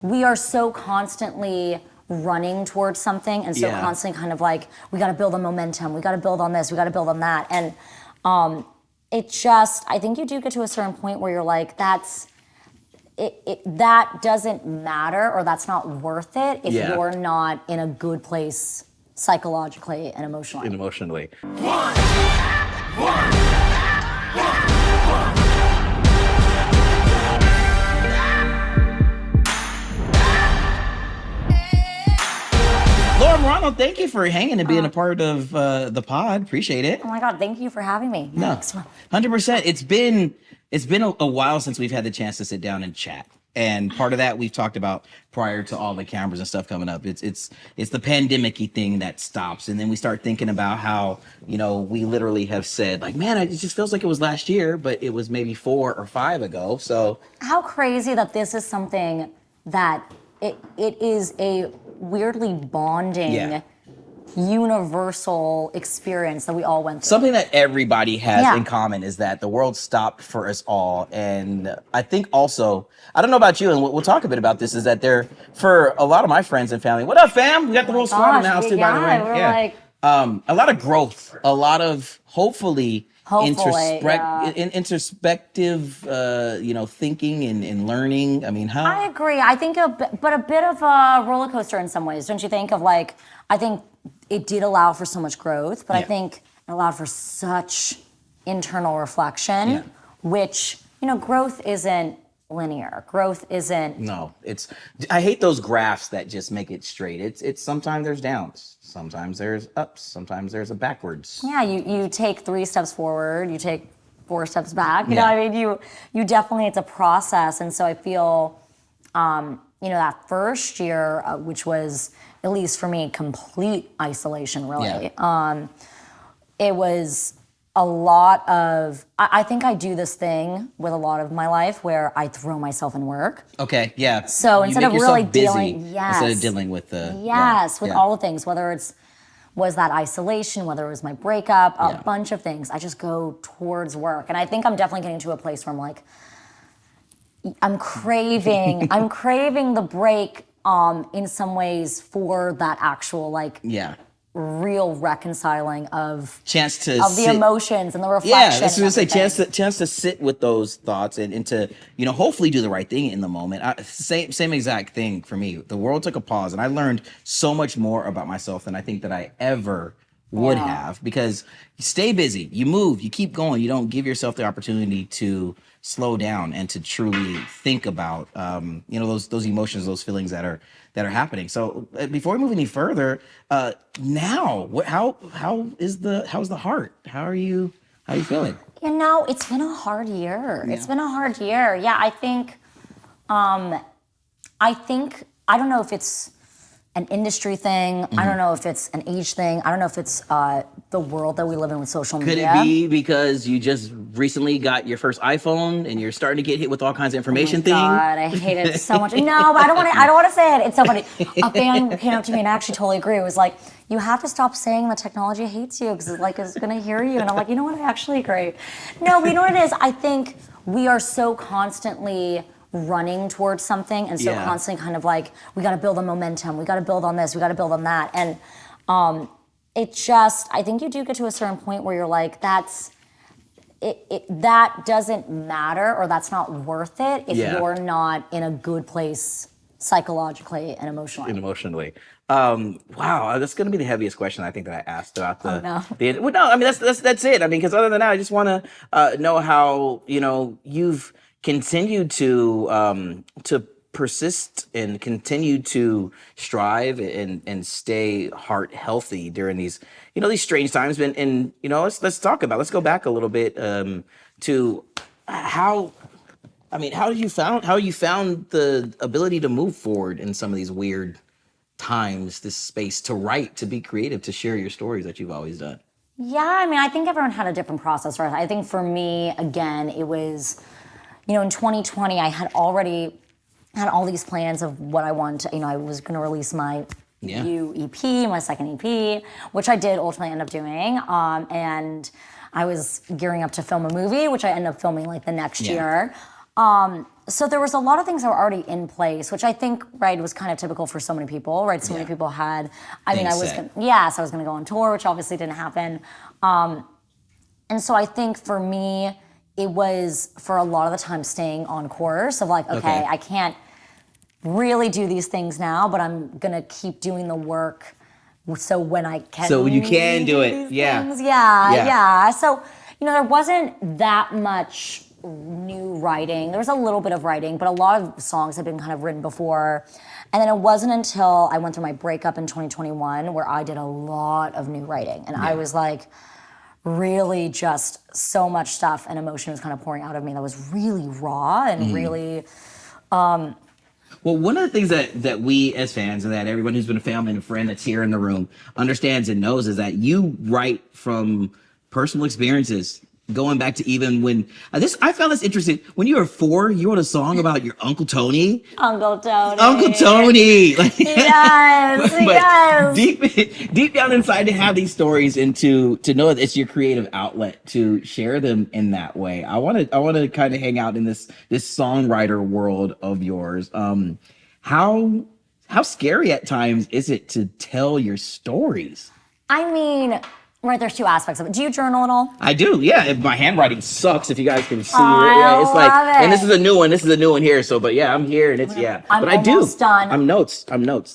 we are so constantly running towards something and so constantly kind of like, we got to build on momentum, we got to build on this, we got to build on that. And I think you do get to a certain point where you're like, that doesn't matter, or that's not worth it if you're not in a good place psychologically and emotionally. Laura Marano, thank you for hanging and being a part of the pod. Appreciate it. Oh my God, thank you for having me. No, 100%. It's been a while since we've had the chance to sit down and chat. And part of that we've talked about prior to all the cameras and stuff coming up. It's the pandemic-y thing that stops. And then we start thinking about how, we literally have said, like, man, it just feels like it was last year, but it was maybe 4 or 5 ago. So how crazy that this is something that it is a weirdly bonding universal experience that we all went through. Something that everybody has in common is that the world stopped for us all. And I think also, I don't know about you, and we'll talk a bit about this, is that for a lot of my friends and family, what up, fam? We got the whole squad in the house too, by the way. We're like, a lot of growth, a lot of hopefully introspective, thinking and learning. I mean, I agree. I think, but a bit of a roller coaster in some ways, don't you think? I think it did allow for so much growth, but I think it allowed for such internal reflection, which, growth isn't linear. Growth isn't. No, I hate those graphs that just make it straight. It's sometimes there's downs, sometimes there's ups, sometimes there's a backwards. Yeah, you take 3 steps forward, you take 4 steps back. You know what I mean? You definitely, it's a process. And so I feel, that first year, which was, at least for me, complete isolation, really. It was a lot of, I think I do this thing with a lot of my life where I throw myself in work. Okay, yeah. So instead of really dealing with the... with all the things, whether was that isolation, whether it was my breakup, a bunch of things, I just go towards work. And I think I'm definitely getting to a place where I'm like, I'm craving the break in some ways for that actual real reconciling of the emotions and the reflection. Yeah, that's what I say. Chance to sit with those thoughts and to hopefully do the right thing in the moment. Same exact thing for me. The world took a pause, and I learned so much more about myself than I think that I ever would have, because you stay busy, you move, you keep going, you don't give yourself the opportunity to slow down and to truly think about those emotions, those feelings that are happening. So before we move any further, now how's the heart? How are you feeling? It's been a hard year. Yeah. It's been a hard year. Yeah, I think I don't know if it's an industry thing. I don't know if it's an age thing. I don't know if it's the world that we live in with social media. Could it be because you just recently got your first iPhone and you're starting to get hit with all kinds of information things? God, I hate it so much. No, but I don't want to say it. It's so funny. A fan came up to me and actually totally agree. It was like, you have to stop saying the technology hates you because it's going to hear you. And I'm like, you know what? I actually agree. No, but you know what it is? I think we are so constantly running towards something and so constantly kind of like, we got to build on momentum, we got to build on this, we got to build on that. And I think you do get to a certain point where you're like, that doesn't matter, or that's not worth it if you're not in a good place psychologically and emotionally. Wow, that's going to be the heaviest question I think that I asked throughout that's it. I mean, because other than that, I just want to know how you've continued to persist and continue to strive and stay heart healthy during these these strange times. And let's talk about. Let's go back a little bit to how you found the ability to move forward in some of these weird times, this space to write, to be creative, to share your stories that you've always done. Yeah, I mean, I think everyone had a different process, right? I think for me, again, it was, in 2020, I had already had all these plans of what I wanted to, I was going to release my new EP, my second EP, which I did ultimately end up doing. And I was gearing up to film a movie, which I ended up filming the next year. So there was a lot of things that were already in place, which I think, right, was kind of typical for so many people, right? So many people had, I mean, Things I was, set. yes, I was going to go on tour, which obviously didn't happen. And so I think for me, it was for a lot of the time staying on course of like, okay, I can't really do these things now, but I'm going to keep doing the work so when I can So you can do it. these Yeah. things, yeah. So, there wasn't that much new writing. There was a little bit of writing, but a lot of songs had been kind of written before. And then it wasn't until I went through my breakup in 2021 where I did a lot of new writing. And I was like, really just so much stuff and emotion was kind of pouring out of me that was really raw and really... Well, one of the things that we as fans and that everyone who's been a family and a friend that's here in the room understands and knows is that you write from personal experiences. Going back to even when I found this interesting. When you were 4, you wrote a song about your Uncle Tony. Uncle Tony. Uncle Tony. Like, Yes, but yes. deep down inside to have these stories and to know that it's your creative outlet to share them in that way. I want to kind of hang out in this songwriter world of yours. How scary at times is it to tell your stories? I mean, right, there's 2 aspects of it. Do you journal at all? I do, yeah. My handwriting sucks. If you guys can see it, I it's like, love it. and this is a new one. This is a new one here. So, but yeah, I'm here, and it's I'm but I do. almost done. I'm notes,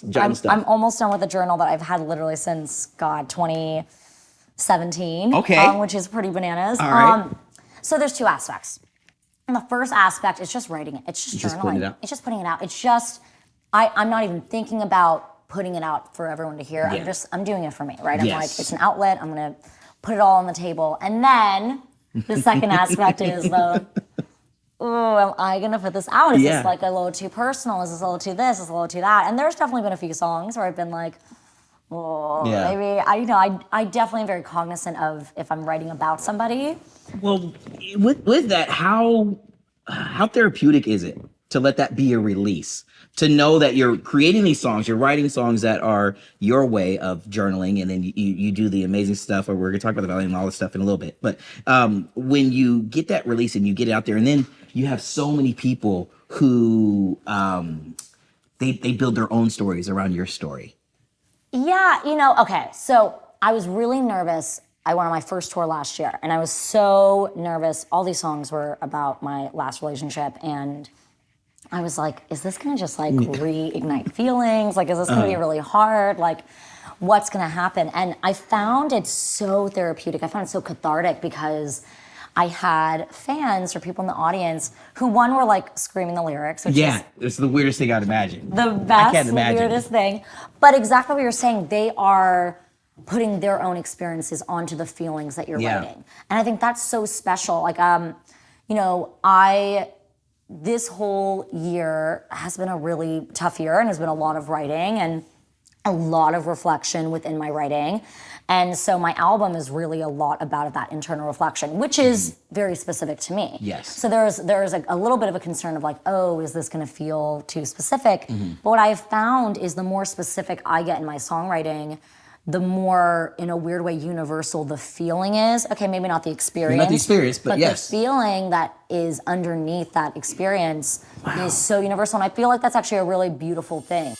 jotting stuff. I'm almost done with a journal that I've had literally since, 2017. Okay. Which is pretty bananas. All right. So there's 2 aspects. And the first aspect is just writing it. It's just Just journaling. putting it out. It's just putting it out. It's just, I'm not even thinking about putting it out for everyone to hear. Yeah. I'm doing it for me, right? I'm Yes. like, it's an outlet. I'm going to put it all on the table. And then the second aspect is am I going to put this out? Is Yeah. this like a little too personal? Is this a little too this? Is this a little too that? And there's definitely been a few songs where I've been like, maybe I definitely am very cognizant of if I'm writing about somebody. Well, with that, how therapeutic is it to let that be a release? To know that you're creating these songs, you're writing songs that are your way of journaling, and then you do the amazing stuff, or we're going to talk about the value and all this stuff in a little bit. But when you get that release and you get it out there, and then you have so many people who they build their own stories around your story. Yeah, okay. So I was really nervous. I went on my first tour last year, and I was so nervous. All these songs were about my last relationship, and I was like, is this gonna just like reignite feelings? Like, is this gonna be really hard? Like, what's gonna happen? And I found it so therapeutic. I found it so cathartic because I had fans or people in the audience who, one, were like screaming the lyrics, which is it's the weirdest thing I'd imagine. the best, I can't imagine. weirdest thing. But exactly what you're saying, they are putting their own experiences onto the feelings that you're writing. And I think that's so special. Like, this whole year has been a really tough year and has been a lot of writing and a lot of reflection within my writing. And so my album is really a lot about that internal reflection, which is very specific to me. Yes. So there's a little bit of a concern of like, oh, is this going to feel too specific? But what I've found is the more specific I get in my songwriting, the more, in a weird way, universal the feeling is. Okay, maybe not the experience. Not the experience, but yes. The feeling that is underneath that experience is so universal. And I feel like that's actually a really beautiful thing.